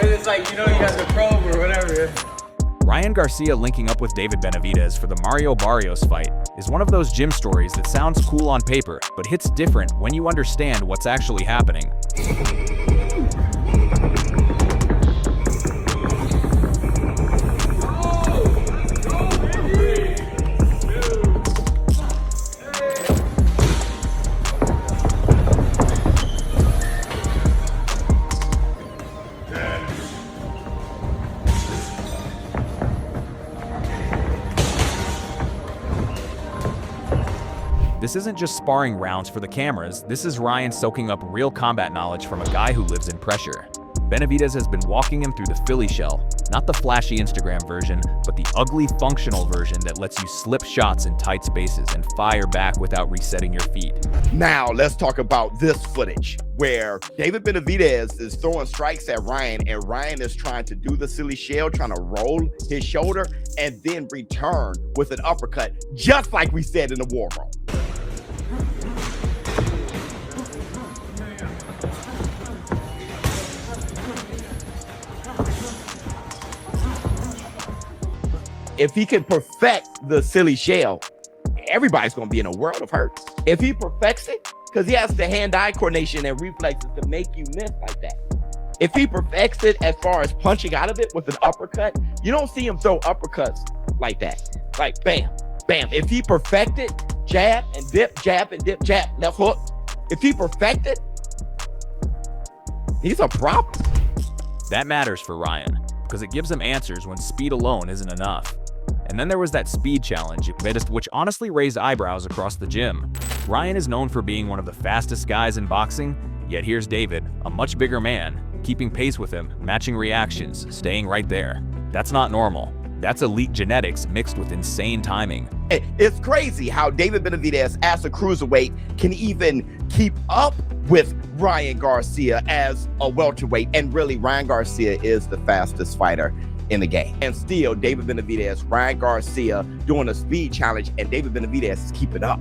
It's like, you know, you got the probe or whatever. Ryan Garcia linking up with David Benavidez for the Barrios fight is one of those gym stories that sounds cool on paper, but hits different when you understand what's actually happening. This isn't just sparring rounds for the cameras, this is Ryan soaking up real combat knowledge from a guy who lives in pressure. Benavidez has been walking him through the Philly shell, not the flashy Instagram version, but the ugly functional version that lets you slip shots in tight spaces and fire back without resetting your feet. Now let's talk about this footage where David Benavidez is throwing strikes at Ryan, and Ryan is trying to do the silly shell, trying to roll his shoulder and then return with an uppercut, just like we said in the war room. If he can perfect the silly shell, everybody's going to be in a world of hurt. If he perfects it, because he has the hand-eye coordination and reflexes to make you miss like that. If he perfects it as far as punching out of it with an uppercut, you don't see him throw uppercuts like that. Like bam, bam. If he perfect it, jab and dip, jab, left hook. If he perfect it, he's a problem. That matters for Ryan, because it gives him answers when speed alone isn't enough. And then there was that speed challenge, which honestly raised eyebrows across the gym. Ryan is known for being one of the fastest guys in boxing, yet here's David, a much bigger man, keeping pace with him, matching reactions, staying right there. That's not normal. That's elite genetics mixed with insane timing. It's crazy how David Benavidez, as a cruiserweight, can even keep up with Ryan Garcia as a welterweight. And really, Ryan Garcia is the fastest fighter in the game. And still, David Benavidez, Ryan Garcia doing a speed challenge, and David Benavidez is keeping up.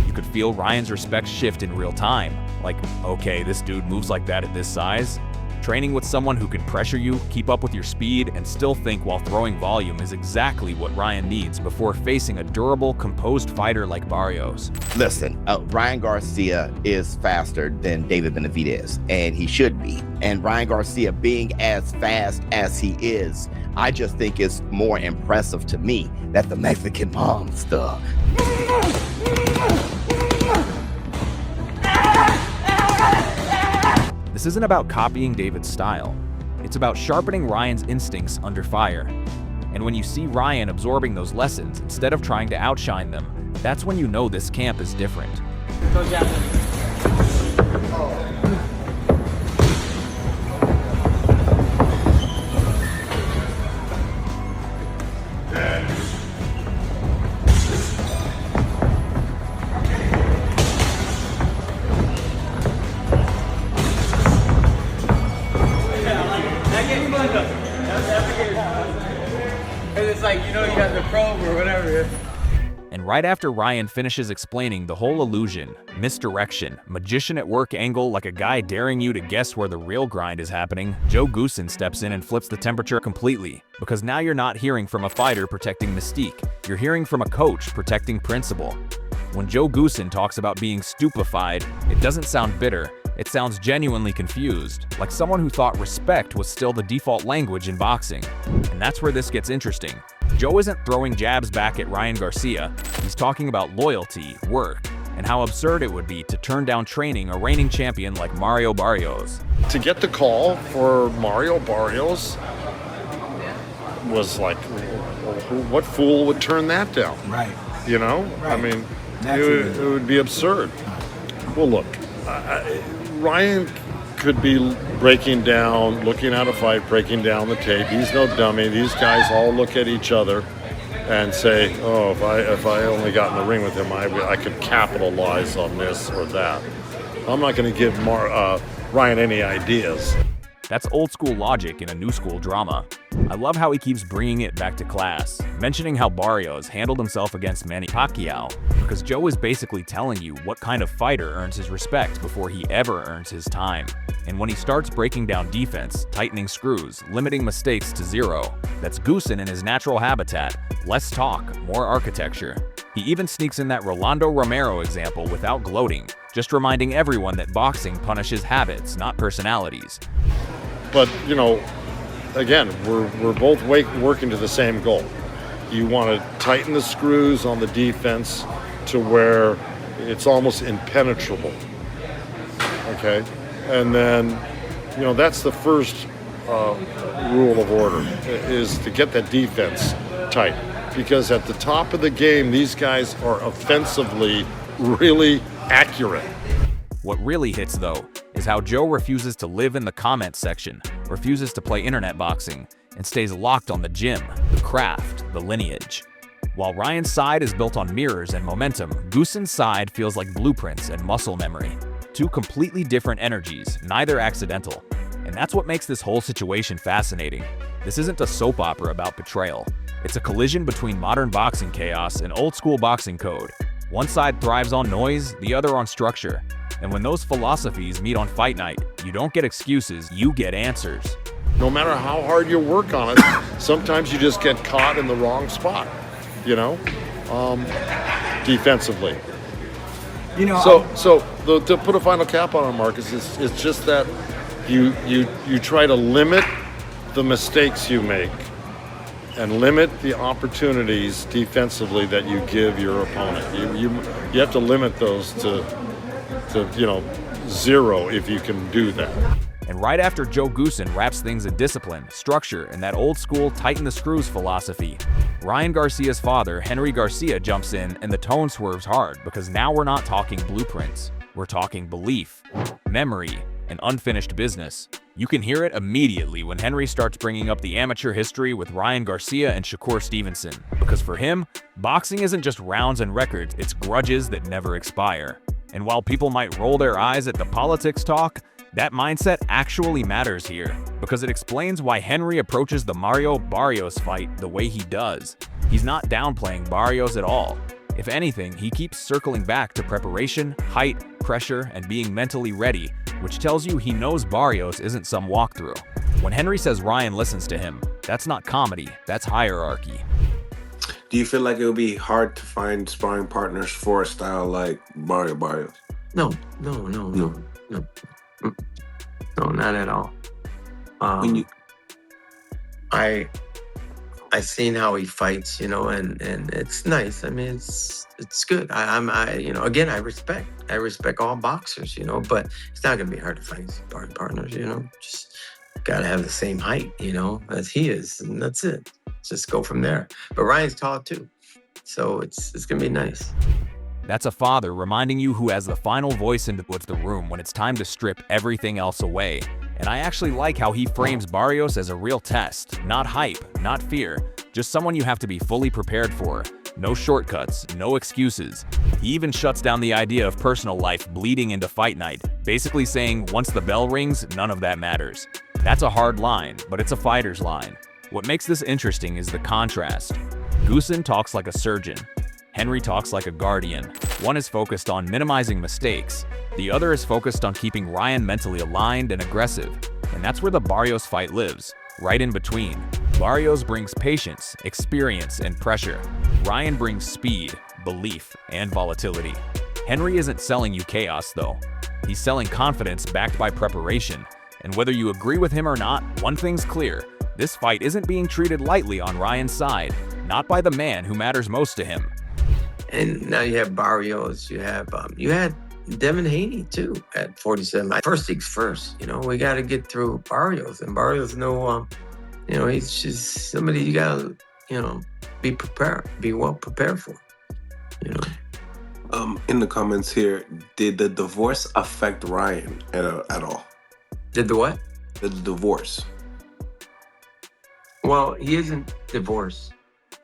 You could feel Ryan's respect shift in real time. Like, okay, this dude moves like that at this size. Training with someone who can pressure you, keep up with your speed, and still think while throwing volume is exactly what Ryan needs before facing a durable, composed fighter like Barrios. Listen, Ryan Garcia is faster than David Benavidez, and he should be. And Ryan Garcia being as fast as he is, I just think it's more impressive to me that the Mexican monster This isn't about copying David's style. It's about sharpening Ryan's instincts under fire. And when you see Ryan absorbing those lessons instead of trying to outshine them, that's when you know this camp is different. Go down. It's like, you know, you got the probe or whatever. And right after Ryan finishes explaining the whole illusion, misdirection, magician at work angle like a guy daring you to guess where the real grind is happening, Goossen steps in and flips the temperature completely. Because now you're not hearing from a fighter protecting mystique, you're hearing from a coach protecting principle. When Goossen talks about being stupefied, it doesn't sound bitter. It sounds genuinely confused, like someone who thought respect was still the default language in boxing. And that's where this gets interesting. Joe isn't throwing jabs back at Ryan Garcia, he's talking about loyalty, work, and how absurd it would be to turn down training a reigning champion like Mario Barrios. To get the call for Mario Barrios was like, what fool would turn that down? Right. You know? Right. I mean, it would be absurd. Well, look, Ryan could be breaking down, looking at a fight, breaking down the tape. He's no dummy. These guys all look at each other and say, oh, if I only got in the ring with him, I could capitalize on this or that. I'm not going to give Ryan any ideas. That's old school logic in a new school drama. I love how he keeps bringing it back to class, mentioning how Barrios handled himself against Manny Pacquiao, because Joe is basically telling you what kind of fighter earns his respect before he ever earns his time. And when he starts breaking down defense, tightening screws, limiting mistakes to zero, that's Goossen in his natural habitat. Less talk, more architecture. He even sneaks in that Rolando Romero example without gloating, just reminding everyone that boxing punishes habits, not personalities. But, you know, again, we're both working to the same goal. You want to tighten the screws on the defense to where it's almost impenetrable. Okay? And then, you know, that's the first rule of order, is to get that defense tight. Because at the top of the game, these guys are offensively really accurate. What really hits, though, is how Joe refuses to live in the comments section, refuses to play internet boxing, and stays locked on the gym, the craft, the lineage. While Ryan's side is built on mirrors and momentum, Goossen's side feels like blueprints and muscle memory. Two completely different energies, neither accidental. And that's what makes this whole situation fascinating. This isn't a soap opera about betrayal. It's a collision between modern boxing chaos and old-school boxing code. One side thrives on noise, the other on structure. And when those philosophies meet on fight night, you don't get excuses, you get answers. No matter how hard you work on it, sometimes you just get caught in the wrong spot, you know, defensively. You know, To put a final cap on it, Marcus, it's just that you try to limit the mistakes you make and limit the opportunities defensively that you give your opponent. You have to limit those to zero if you can do that. And right after Joe Goossen wraps things in discipline, structure, and that old school tighten the screws philosophy, Ryan Garcia's father, Henry Garcia, jumps in and the tone swerves hard, because now we're not talking blueprints. We're talking belief, memory, and unfinished business. You can hear it immediately when Henry starts bringing up the amateur history with Ryan Garcia and Shakur Stevenson, because for him, boxing isn't just rounds and records, it's grudges that never expire. And while people might roll their eyes at the politics talk, that mindset actually matters here, because it explains why Henry approaches the Mario Barrios fight the way he does. He's not downplaying Barrios at all. If anything, he keeps circling back to preparation, height, pressure, and being mentally ready, which tells you he knows Barrios isn't some walkthrough. When Henry says Ryan listens to him, that's not comedy, that's hierarchy. Do you feel like it would be hard to find sparring partners for a style like Barrios? No, not at all. I seen how he fights, and it's nice. I mean, it's good. I respect all boxers, but it's not gonna be hard to find sparring partners, just gotta have the same height, as he is, and that's it. Just go from there. But Ryan's tall too, so it's gonna be nice. That's a father reminding you who has the final voice in the room when it's time to strip everything else away. And I actually like how he frames Barrios as a real test, not hype, not fear, just someone you have to be fully prepared for. No shortcuts, no excuses. He even shuts down the idea of personal life bleeding into fight night, basically saying once the bell rings, none of that matters. That's a hard line, but it's a fighter's line. What makes this interesting is the contrast. Goossen talks like a surgeon. Henry talks like a guardian. One is focused on minimizing mistakes. The other is focused on keeping Ryan mentally aligned and aggressive. And that's where the Barrios fight lives, right in between. Barrios brings patience, experience, and pressure. Ryan brings speed, belief, and volatility. Henry isn't selling you chaos, though. He's selling confidence backed by preparation. And whether you agree with him or not, one thing's clear. This fight isn't being treated lightly on Ryan's side, not by the man who matters most to him. And now you have Barrios, you had Devin Haney too at 47. First things first, we got to get through Barrios, and Barrios he's just somebody you got to, be well prepared for, In the comments here, did the divorce affect Ryan at all? Did the what? The divorce. Well, he isn't divorced.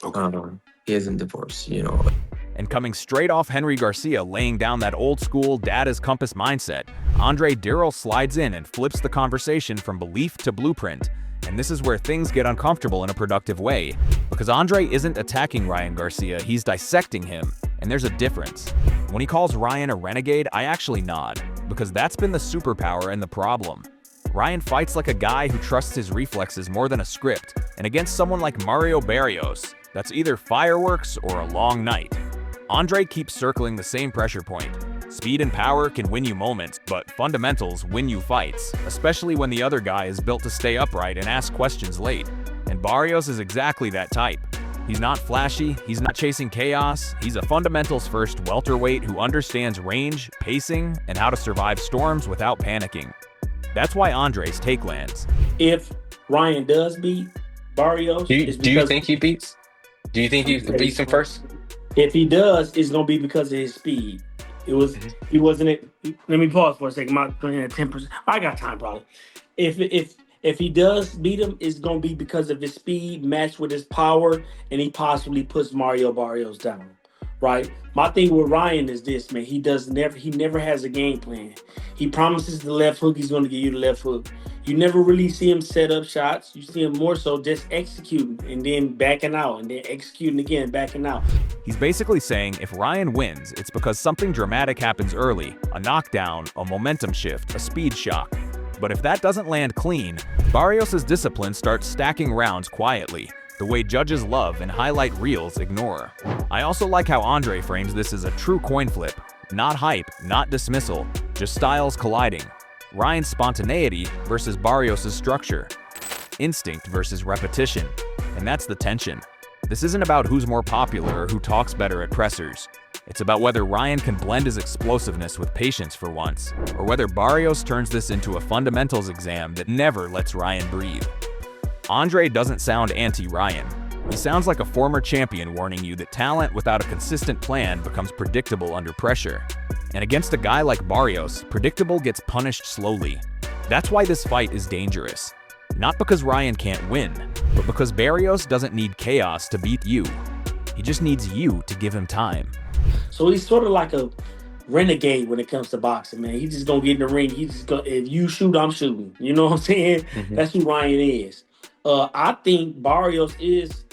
Okay. He isn't divorced, And coming straight off Henry Garcia laying down that old-school dad-as compass mindset, Andre Dirrell slides in and flips the conversation from belief to blueprint. And this is where things get uncomfortable in a productive way, because Andre isn't attacking Ryan Garcia, he's dissecting him. And there's a difference. When he calls Ryan a renegade, I actually nod, because that's been the superpower and the problem. Ryan fights like a guy who trusts his reflexes more than a script, and against someone like Mario Barrios, that's either fireworks or a long night. Andre keeps circling the same pressure point. Speed and power can win you moments, but fundamentals win you fights, especially when the other guy is built to stay upright and ask questions late. And Barrios is exactly that type. He's not flashy, he's not chasing chaos, he's a fundamentals-first welterweight who understands range, pacing, and how to survive storms without panicking. That's why Andre's take lands. If Ryan does beat Barrios, do you think he beats? Do you think he beats him first? If he does, it's gonna be because of his speed. He wasn't. Let me pause for a second. My 10%. I got time, probably. If he does beat him, it's gonna be because of his speed matched with his power, and he possibly puts Mario Barrios down. Right. My thing with Ryan is this, man. He never has a game plan. He promises the left hook. He's gonna give you the left hook. You never really see him set up shots. You see him more so just executing and then backing out and then executing again, backing out. He's basically saying if Ryan wins, it's because something dramatic happens early, a knockdown, a momentum shift, a speed shock. But if that doesn't land clean, Barrios' discipline starts stacking rounds quietly, the way judges love and highlight reels ignore. I also like how Andre frames this as a true coin flip. Not hype, not dismissal, just styles colliding. Ryan's spontaneity versus Barrios' structure. Instinct versus repetition. And that's the tension. This isn't about who's more popular or who talks better at pressers. It's about whether Ryan can blend his explosiveness with patience for once, or whether Barrios turns this into a fundamentals exam that never lets Ryan breathe. Andre doesn't sound anti-Ryan. He sounds like a former champion warning you that talent without a consistent plan becomes predictable under pressure. And against a guy like Barrios, predictable gets punished slowly. That's why this fight is dangerous. Not because Ryan can't win, but because Barrios doesn't need chaos to beat you. He just needs you to give him time. So he's sort of like a renegade when it comes to boxing, man. He's just gonna get in the ring. If you shoot, I'm shooting. You know what I'm saying? Mm-hmm. That's who Ryan is. I think Barrios is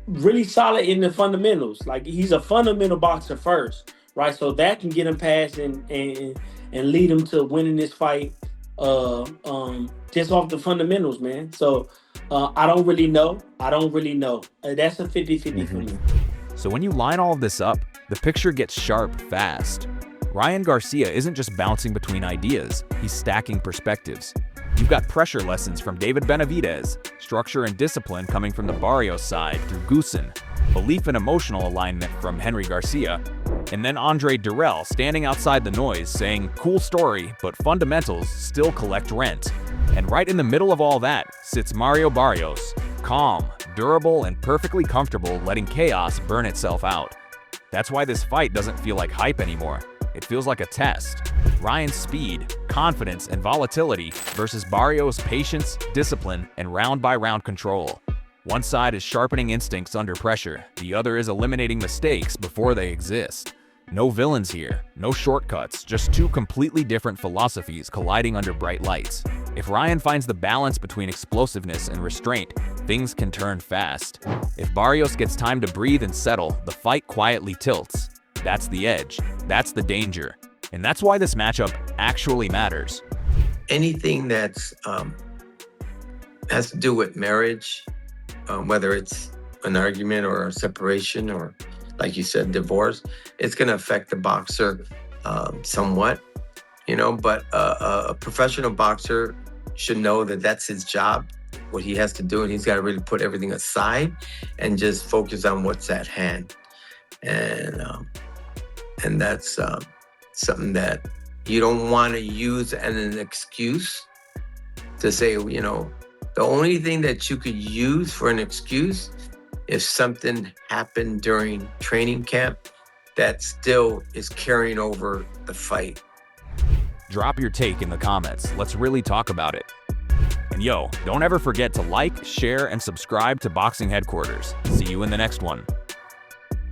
really solid in the fundamentals. Like, he's a fundamental boxer first, right? So that can get him past and lead him to winning this fight just off the fundamentals, man. So I don't really know. That's a 50-50 for me. So when you line all of this up, the picture gets sharp fast. Ryan Garcia isn't just bouncing between ideas, he's stacking perspectives. You've got pressure lessons from David Benavidez, structure and discipline coming from the Barrios side through Goossen, belief and emotional alignment from Henry Garcia, and then Andre Dirrell standing outside the noise saying, cool story, but fundamentals still collect rent. And right in the middle of all that sits Mario Barrios, calm, durable, and perfectly comfortable letting chaos burn itself out. That's why this fight doesn't feel like hype anymore. It feels like a test. Ryan's speed, confidence, and volatility versus Barrios' patience, discipline, and round-by-round control. One side is sharpening instincts under pressure, the other is eliminating mistakes before they exist. No villains here, no shortcuts, just two completely different philosophies colliding under bright lights. If Ryan finds the balance between explosiveness and restraint, things can turn fast. If Barrios gets time to breathe and settle, the fight quietly tilts. That's the edge, that's the danger, and that's why this matchup actually matters. Anything that's has to do with marriage, whether it's an argument or a separation or, like you said, divorce, it's going to affect the boxer somewhat, but a professional boxer should know that that's his job what he has to do, and he's got to really put everything aside and just focus on what's at hand. And that's something that you don't want to use as an excuse to say, you know, the only thing that you could use for an excuse if something happened during training camp that still is carrying over the fight. Drop your take in the comments. Let's really talk about it. And yo, don't ever forget to like, share, and subscribe to Boxing Headquarters. See you in the next one.